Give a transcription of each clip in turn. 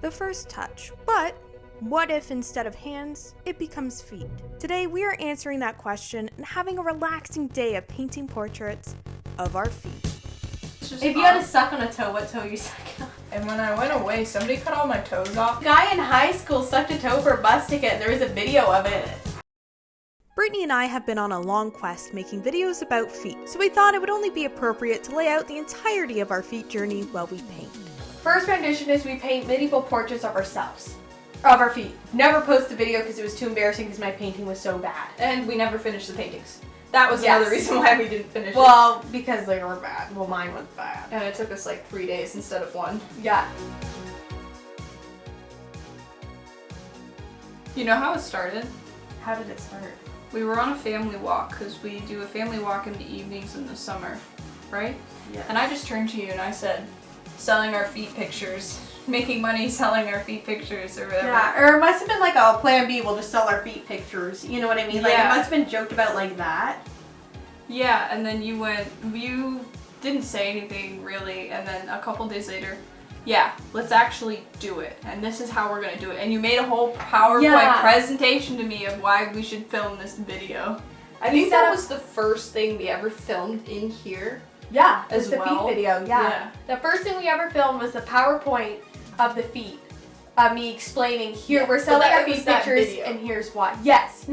the first touch. But what if instead of hands, it becomes feet? Today we are answering that question and having a relaxing day of painting portraits of our feet. If you had to suck on a toe, what toe you suck on? And when I went away, somebody cut all my toes off. A guy in high school sucked a toe for a bus ticket, and there was a video of it. Brittany and I have been on a long quest making videos about feet, so we thought it would only be appropriate to lay out the entirety of our feet journey while we paint. First rendition is we paint medieval portraits of ourselves. Of our feet. Never post the video because it was too embarrassing because my painting was so bad. And we never finished the paintings. That was another reason why we didn't finish it. Well, because they were bad. Well, mine was bad. And it took us like 3 days instead of 1. Yeah. You know how it started? How did it start? We were on a family walk because we do a family walk in the evenings in the summer, right? Yeah. And I just turned to you and I said, selling our feet pictures. Making money selling our feet pictures or whatever. Yeah, or it must have been like a plan B, we'll just sell our feet pictures. You know what I mean? Like, Yeah. it must have been joked about like that. Yeah, and then you didn't say anything really, and then a couple days later, yeah, let's actually do it, and this is how we're gonna do it. And you made a whole PowerPoint presentation to me of why we should film this video. I think that was the first thing we ever filmed in here. Yeah, as the well. feet video, yeah. The first thing we ever filmed was the PowerPoint of the feet. Me explaining, here, we're selling our feet pictures, and here's why. Yes.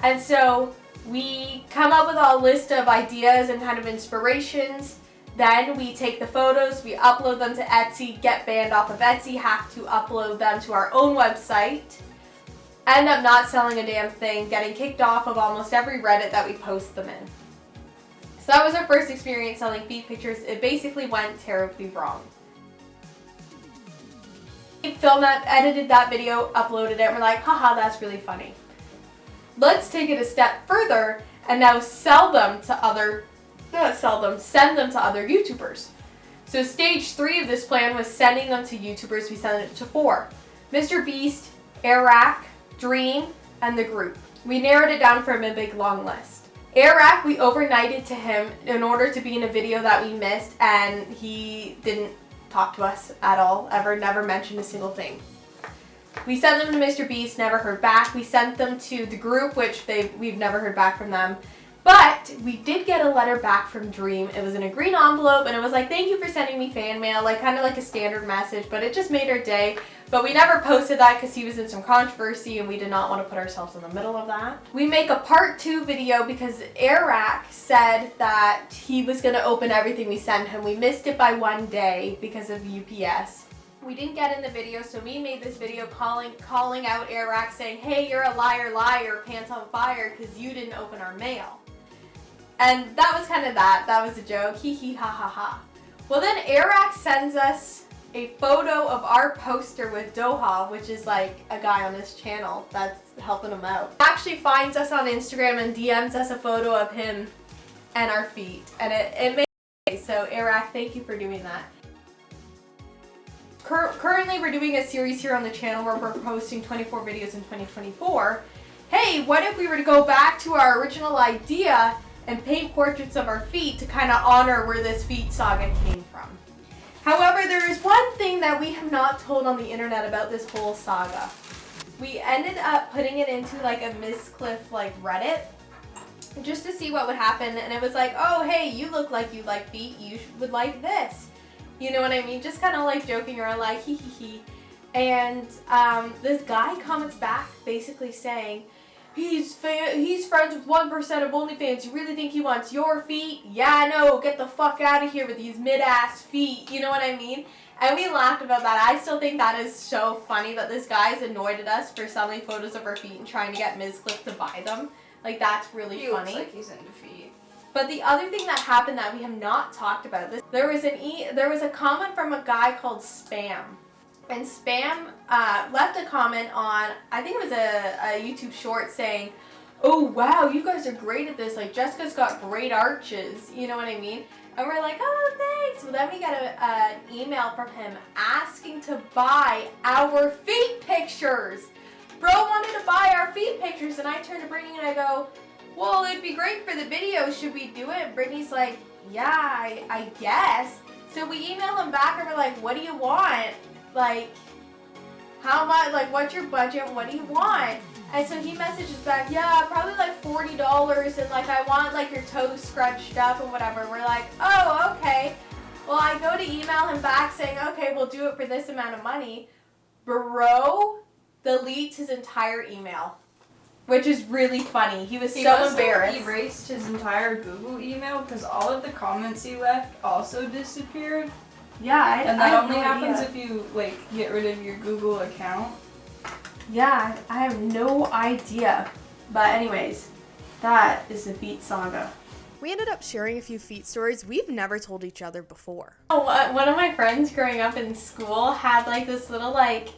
And so, we come up with a list of ideas and kind of inspirations. Then we take the photos, we upload them to Etsy, get banned off of Etsy, have to upload them to our own website. End up not selling a damn thing, getting kicked off of almost every Reddit that we post them in. So that was our first experience selling feet pictures. It basically went terribly wrong. We filmed that, edited that video, uploaded it, and we're like, haha, that's really funny. Let's take it a step further and now send them to other YouTubers. So stage 3 of this plan was sending them to YouTubers. We sent it to 4. Mr. Beast, Eric, Dream, and the group. We narrowed it down from a big long list. Eric, we overnighted to him in order to be in a video that we missed, and he didn't talk to us at all, ever, never mentioned a single thing. We sent them to Mr. Beast, never heard back. We sent them to the group, which we've never heard back from them. But we did get a letter back from Dream. It was in a green envelope, and it was like, thank you for sending me fan mail, like kind of like a standard message, but it just made our day. But we never posted that because he was in some controversy, and we did not want to put ourselves in the middle of that. We make a part 2 video because Eric said that he was going to open everything we sent him. We missed it by 1 day because of UPS. We didn't get in the video, so we made this video calling out Eric, saying, hey, you're a liar, pants on fire, because you didn't open our mail. And that was kind of that. That was a joke. Hee hee ha ha ha. Well, then Eric sends us a photo of our poster with Doha, which is like a guy on his channel that's helping him out. He actually finds us on Instagram and DMs us a photo of him and our feet. And it made me. So Eric, thank you for doing that. Currently, we're doing a series here on the channel where we're posting 24 videos in 2024. Hey, what if we were to go back to our original idea and paint portraits of our feet to kind of honor where this feet saga came from? However, there is one thing that we have not told on the internet about this whole saga. We ended up putting it into like a Miss Cliff like Reddit just to see what would happen, and it was like, oh hey, you look like you like feet, you would like this. You know what I mean? Just kind of like joking around, like hee hee hee. And this guy comments back basically saying, he's friends with 1% of OnlyFans. You really think he wants your feet? Yeah, no, get the fuck out of here with these mid-ass feet. You know what I mean? And we laughed about that. I still think that is so funny that this guy is annoyed at us for selling photos of our feet and trying to get Ms. Cliff to buy them. Like, that's really funny. He looks like he's into feet. But the other thing that happened that we have not talked about, there was a comment from a guy called Spam. And Spam left a comment on, I think it was a YouTube short saying, oh wow, you guys are great at this, like Jessica's got great arches, you know what I mean? And we're like, oh thanks. Well, then we got an email from him asking to buy our feet pictures. Bro wanted to buy our feet pictures, and I turned to Brittany and I go, well, it'd be great for the video, should we do it? And Brittany's like, yeah, I guess. So we emailed him back and we're like, what do you want? like, how much, like, what's your budget? What do you want? And so he messages back, yeah, probably like $40, and like I want like your toes scrunched up or whatever. We're like, oh, okay. Well, I go to email him back saying, okay, we'll do it for this amount of money. Bro deletes his entire email, which is really funny. He was so embarrassed. He erased his entire Google email because all of the comments he left also disappeared. Yeah, and that only happens if you like get rid of your Google account. Yeah, I have no idea. But anyways, that is the feet saga. We ended up sharing a few feet stories we've never told each other before. Oh, one of my friends growing up in school had like this little like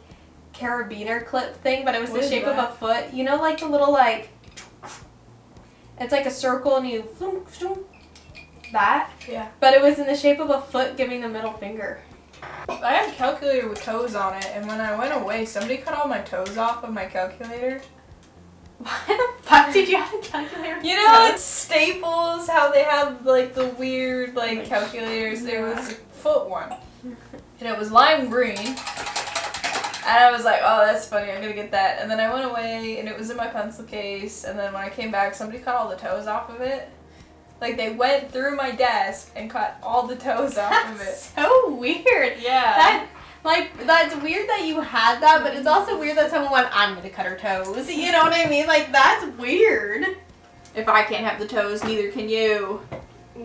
carabiner clip thing, but it was the shape of a foot. You know, like the little like, it's like a circle and you that. Yeah. But it was in the shape of a foot giving the middle finger. I have a calculator with toes on it, and when I went away, somebody cut all my toes off of my calculator. Why the fuck did you have a calculator? You know, it's Staples, how they have like the weird like calculators. There was a foot one, and it was lime green. And I was like, oh, that's funny, I'm gonna get that. And then I went away, and it was in my pencil case. And then when I came back, somebody cut all the toes off of it. Like, they went through my desk and cut all the toes off of it. So weird. Yeah. That's weird that you had that, but it's also weird that someone went, I'm gonna cut her toes. You know what I mean? Like, that's weird. If I can't have the toes, neither can you.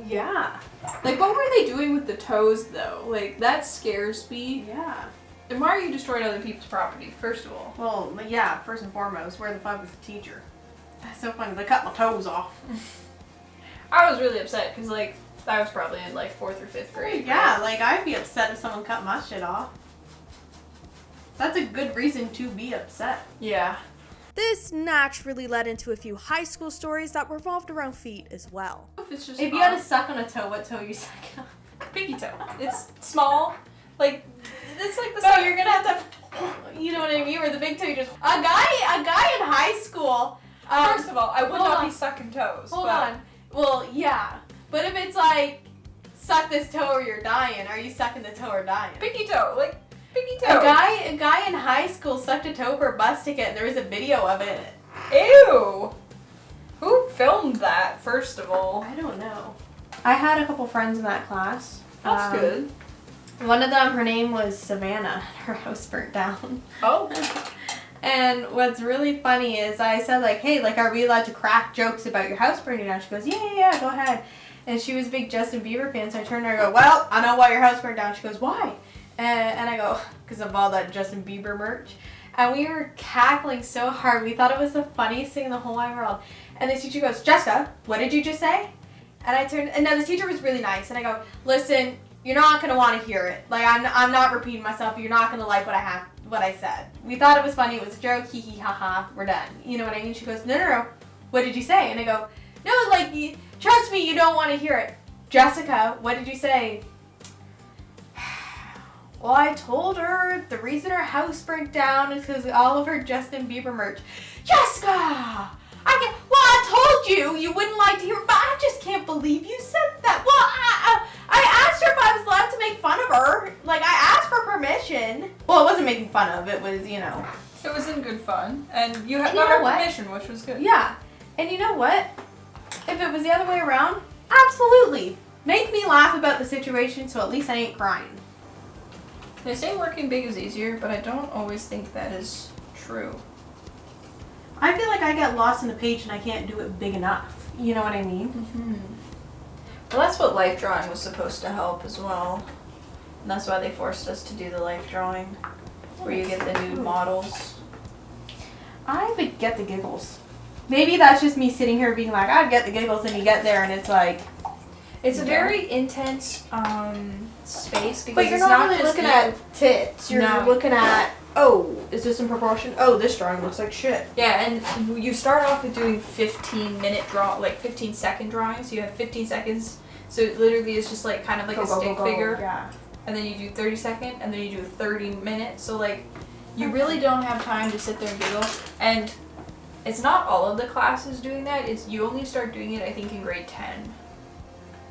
Yeah. Like, what were they doing with the toes, though? Like, that scares me. Yeah. And why are you destroying other people's property, first of all? Well, yeah, first and foremost, where the fuck was the teacher? That's so funny. They cut my toes off. I was really upset because, like, I was probably in, like, 4th or 5th grade. Yeah, like, I'd be upset if someone cut my shit off. That's a good reason to be upset. Yeah. This naturally led into a few high school stories that revolved around feet as well. If you had to suck on a toe, what toe are you sucking on? Pinky toe. It's small. Like, it's like the So you're gonna have to, you know what I mean? Or the big toe, you just... A guy in high school... First of all, I would not be sucking toes. Hold on. Well, yeah. But if it's like, suck this toe or you're dying, are you sucking the toe or dying? Pinky toe. Like, pinky toe. A guy in high school sucked a toe for a bus ticket, and there was a video of it. Ew. Who filmed that, first of all? I don't know. I had a couple friends in that class. That's good. One of them, her name was Savannah. Her house burnt down. Oh. And what's really funny is I said, like, hey, like, are we allowed to crack jokes about your house burning down? She goes, yeah, go ahead. And she was a big Justin Bieber fan, so I turned to her and I go, well, I know why your house burned down. She goes, why? And I go, because of all that Justin Bieber merch. And we were cackling so hard. We thought it was the funniest thing in the whole wide world. And the teacher goes, Jessica, what did you just say? And I turned, and now the teacher was really nice. And I go, listen, you're not going to want to hear it. Like, I'm not repeating myself. You're not going to like what I said. We thought it was funny. It was a joke. Hee hee ha ha. We're done. You know what I mean? She goes, no. What did you say? And I go, no, like, trust me, you don't want to hear it. Jessica, what did you say? Well, I told her the reason her house burnt down is because all of her Justin Bieber merch. Jessica! I told you you wouldn't like to hear it, but I just can't believe you said that. Well, I asked her if I was allowed to make fun of her. Like, I asked for permission. Well, it wasn't making fun of. It was, you know. It was in good fun. And you got her permission, which was good. Yeah. And you know what? If it was the other way around, absolutely. Make me laugh about the situation so at least I ain't crying. They say working big is easier, but I don't always think that is true. I feel like I get lost in the page and I can't do it big enough. You know what I mean? Mm-hmm. Well, that's what life drawing was supposed to help as well. And that's why they forced us to do the life drawing, where you get the nude models. I would get the giggles. Maybe that's just me sitting here being like, I'd get the giggles, and you get there and it's like... It's a very intense space because but you're it's not really just looking at tits. You're looking at, oh, is this in proportion? Oh, this drawing looks like shit. Yeah, and you start off with doing 15-second drawings. You have 15 seconds, so it literally is just like kind of like a stick figure. Yeah. And then you do 30-second, and then you do 30-minute. So like, you really don't have time to sit there and giggle. And it's not all of the classes doing that. It's you only start doing it, I think, in grade 10.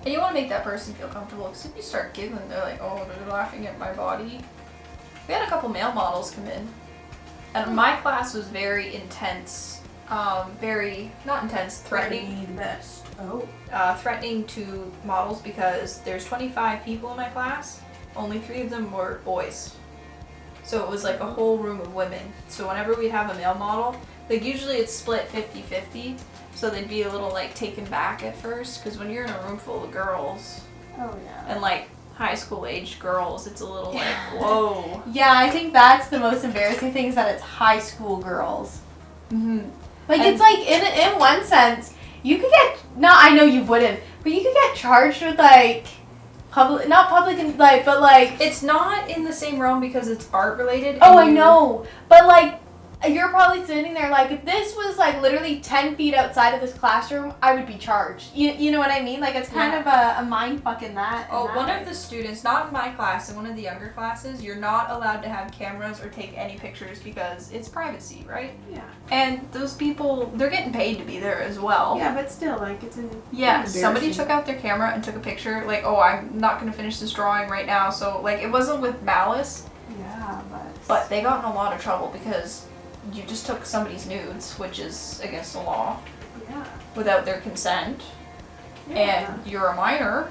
And you want to make that person feel comfortable, because if you start giggling, they're like, oh, they're laughing at my body. We had a couple male models come in. And my class was very intense. Not intense, threatening. The best. Oh. Threatening to models because there's 25 people in my class. Only 3 of them were boys. So it was like a whole room of women. So whenever we'd have a male model, like usually it's split 50-50. So they'd be a little like taken back at first. Because when you're in a room full of girls, Oh yeah. and like high school aged girls, it's a little like, whoa. Yeah, I think that's the most embarrassing thing is that it's high school girls. Mm-hmm. Like And- it's like in one sense, you could get I know you wouldn't, but you could get charged with like not public and like, but like. It's not in the same realm because it's art related. Oh, I know, but like. You're probably sitting there like, if this was like literally 10 feet outside of this classroom, I would be charged. You know what I mean? Like it's kind of a mind fuck in that. Oh, one of the students, not in my class, in one of the younger classes, you're not allowed to have cameras or take any pictures because it's privacy, right? Yeah. And those people, they're getting paid to be there as well. Yeah, but still, like it's Yeah, somebody took out their camera and took a picture, like, oh, I'm not going to finish this drawing right now. So, like, it wasn't with malice. Yeah, But they got in a lot of trouble because you just took somebody's nudes, which is against the law, Yeah. without their consent. Yeah. And you're a minor.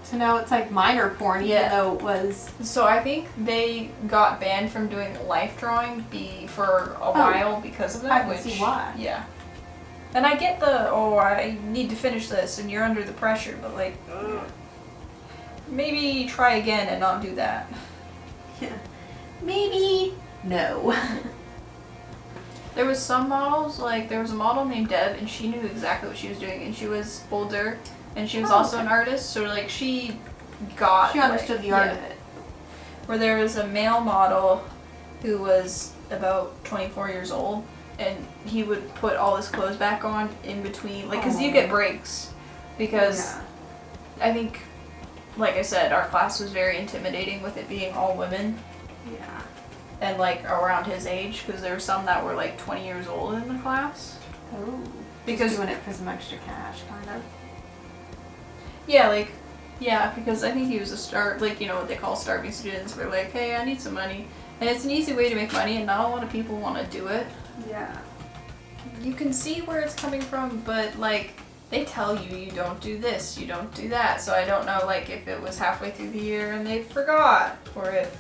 So now it's like minor porn, even Yeah. though it was. So I think they got banned from doing life drawing for a while because of that. I can see why. Yeah. And I get I need to finish this and you're under the pressure, but like, maybe try again and not do that. Yeah. Maybe no. There was some models, like there was a model named Deb and she knew exactly what she was doing and she was older and she was also an artist, so like she understood the art of it. Where there was a male model who was about 24 years old and he would put all his clothes back on in between, like, because you get breaks. Because I think, like I said, our class was very intimidating with it being all women. Yeah. And like around his age, because there were some that were like 20 years old in the class. Oh. Because Just doing it for some extra cash, kind of. Yeah, because I think he was like, you know what they call starving students. We're like, hey, I need some money. And it's an easy way to make money and not a lot of people want to do it. Yeah. You can see where it's coming from, but like, they tell you don't do this, you don't do that. So I don't know like if it was halfway through the year and they forgot, or if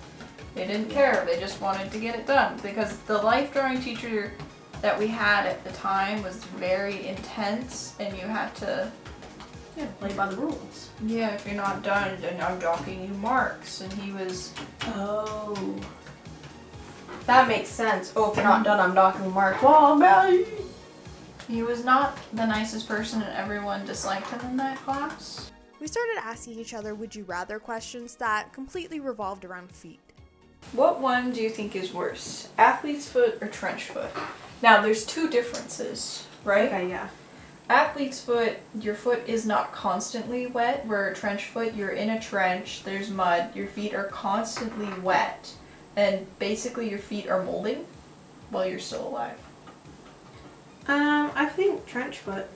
they didn't care, they just wanted to get it done. Because the life drawing teacher that we had at the time was very intense and you had to Play by the rules. Yeah, if you're not done, then I'm docking you marks. And he was... Oh. That makes sense. Oh, if you're not done, I'm docking marks. Well, bye. He was not the nicest person and everyone disliked him in that class. We started asking each other would you rather questions that completely revolved around feet. What one do you think is worse? Athlete's foot or trench foot? Now, there's 2 differences, right? Okay, yeah. Athlete's foot, your foot is not constantly wet, where trench foot, you're in a trench, there's mud, your feet are constantly wet, and basically your feet are molding while you're still alive. I think trench foot.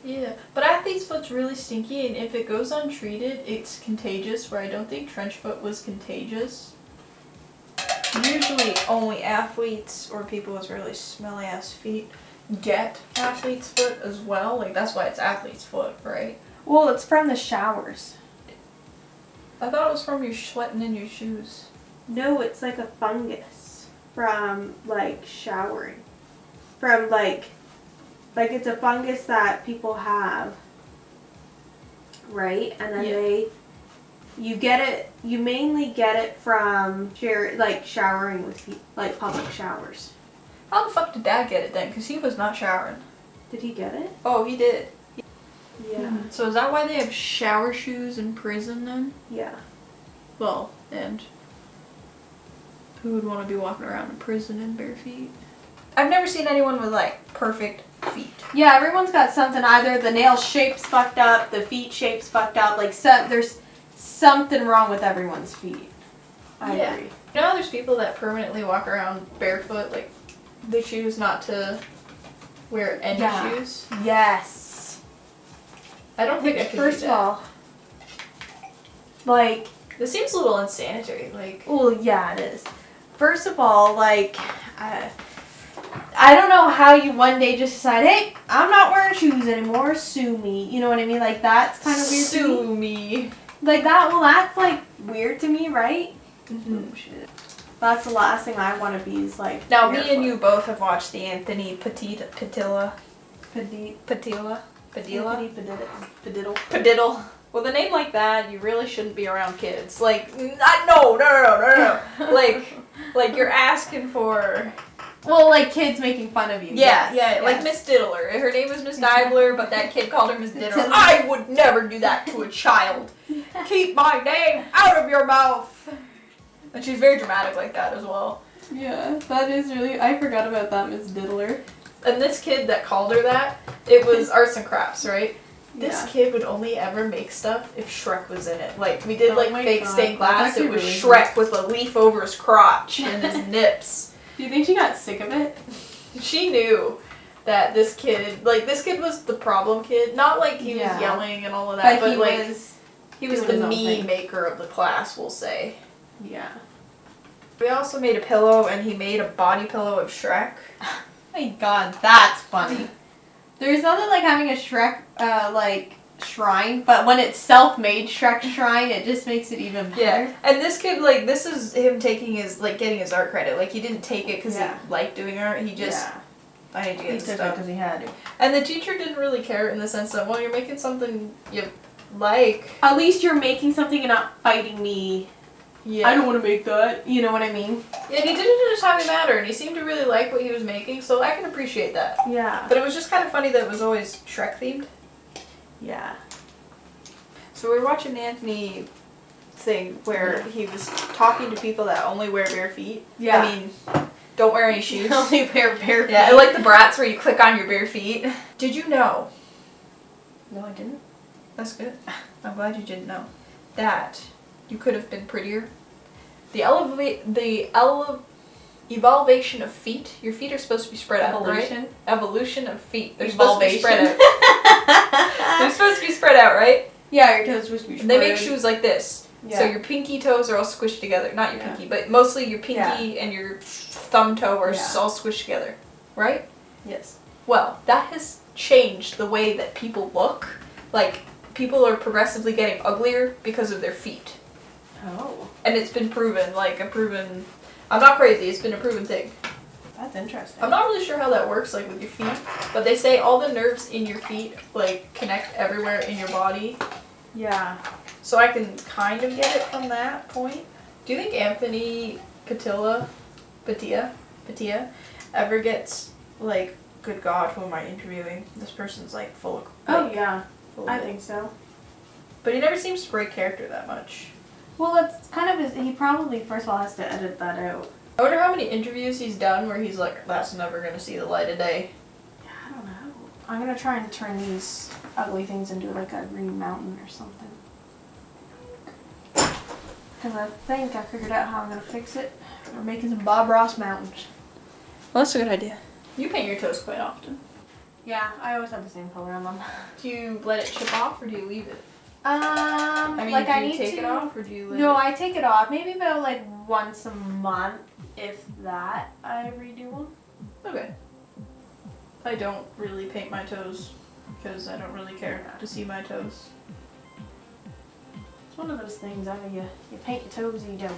Yeah, but athlete's foot's really stinky, and if it goes untreated, it's contagious, where I don't think trench foot was contagious. Usually only athletes or people with really smelly ass feet get athlete's foot as well. Like, that's why it's athlete's foot, right? Well, it's from the showers. I thought it was from you sweating in your shoes. No, it's like a fungus from, like, showering. From, like it's a fungus that people have, right? And then you mainly get it from, showering with people, like, public showers. How the fuck did Dad get it then? Because he was not showering. Did he get it? Oh, he did. Yeah. So is that why they have shower shoes in prison then? Yeah. Well, and who would want to be walking around in prison in bare feet? I've never seen anyone with like perfect feet. Yeah, everyone's got something. Either the nail shape's fucked up, the feet shape's fucked up. Like, there's something wrong with everyone's feet. I agree. You know, there's people that permanently walk around barefoot, like they choose not to wear any shoes. Yes. I don't think I could First do of that. all, like, This seems a little unsanitary. Like, Well, yeah, it is. First of all, like, I don't know how you one day just decide, hey, I'm not wearing shoes anymore, sue me. You know what I mean? Like, that's kind of weird to me. sue me. Like, that's, like, weird to me, right? Mm-hmm. Shit. That's the last thing I want to be is, like... Now, me and you both have watched the Anthony Padilla. With a name like that, you really shouldn't be around kids. Like, no. like you're asking for... Well, like, kids making fun of you. Yeah, yes. like Miss Diddler. Her name was Miss Dibler, but that kid called her Miss Diddler. I would never do that to a child. Keep my name out of your mouth. And she's very dramatic like that as well. Yeah, that is really... I forgot about that, Miss Diddler. And this kid that called her that, it was arts and crafts, right? This Yeah. kid would only ever make stuff if Shrek was in it. Like, we did, like, my fake God. stained glass. That's It was really Shrek with a leaf over his crotch and his nips. Do you think she got sick of it? She knew that this kid was the problem kid. Not like he was yelling and all of that, but like, he was the meme maker of the class, we'll say. Yeah. We also made a pillow, and he made a body pillow of Shrek. My God, that's funny. There's nothing like having a Shrek, like, shrine, but when it's self-made Shrek shrine, it just makes it even better. Yeah, and this kid, like, this is him taking his, like, getting his art credit. Like, he didn't take it because he liked doing art. He just, I need to get He this took it stuff. because he had to. And the teacher didn't really care in the sense that, well, you're making something you like. At least you're making something and not fighting me. Yeah. I don't want to make that. You know what I mean? Yeah, and he did it in a timely manner, and he seemed to really like what he was making, so I can appreciate that. Yeah. But it was just kind of funny that it was always Shrek themed. Yeah. So we were watching the Anthony thing where he was talking to people that only wear bare feet. Yeah. I mean, don't wear any shoes. Only wear bare feet. Yeah, I like the Bratz where you click on your bare feet. Did you know? No, I didn't. That's good. I'm glad you didn't know. That you could have been prettier. The evolution of feet. Your feet are supposed to be spread out, right? Evolution of feet. They're supposed to be spread out. They're supposed to be spread out, right? Yeah, your toes supposed to be spread. They make shoes like this. Yeah. So your pinky toes are all squished together. Not your pinky, but mostly your pinky and your thumb toe are all squished together. Right? Yes. Well, that has changed the way that people look. Like, people are progressively getting uglier because of their feet. Oh. And it's been proven, I'm not crazy, it's been a proven thing. That's interesting. I'm not really sure how that works, like, with your feet, but they say all the nerves in your feet, like, connect everywhere in your body. Yeah. So I can kind of get it from that point. Do you think Anthony Padilla ever gets, like, good God, who am I interviewing? This person's, like, full of... Oh, yeah. full of I it. think so. But he never seems to break character that much. Well, that's kind of his... He probably, first of all, has to edit that out. I wonder how many interviews he's done where he's like, that's never gonna see the light of day. Yeah, I don't know. I'm gonna try and turn these ugly things into like a green mountain or something. Because I think I figured out how I'm gonna fix it. We're making some Bob Ross mountains. Well, that's a good idea. You paint your toes quite often. Yeah, I always have the same color on them. Do you let it chip off or do you leave it? I mean, like, do I you need take it off or do you let No, it? I take it off. Maybe about like once a month, if that, I redo them. Okay. I don't really paint my toes because I don't really care to see my toes. It's one of those things, either you paint your toes or you don't.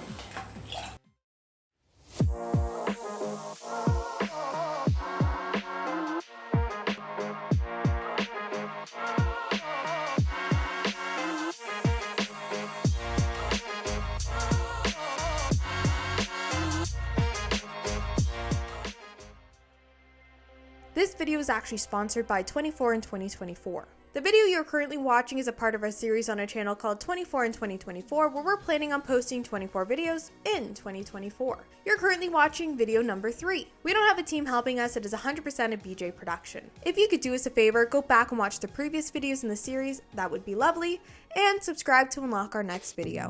This video is actually sponsored by 24 in 2024. The video you're currently watching is a part of our series on our channel called 24 in 2024, where we're planning on posting 24 videos in 2024. You're currently watching video number 3. We don't have a team helping us, it is 100% a BJ production. If you could do us a favor, go back and watch the previous videos in the series, that would be lovely, and subscribe to unlock our next video.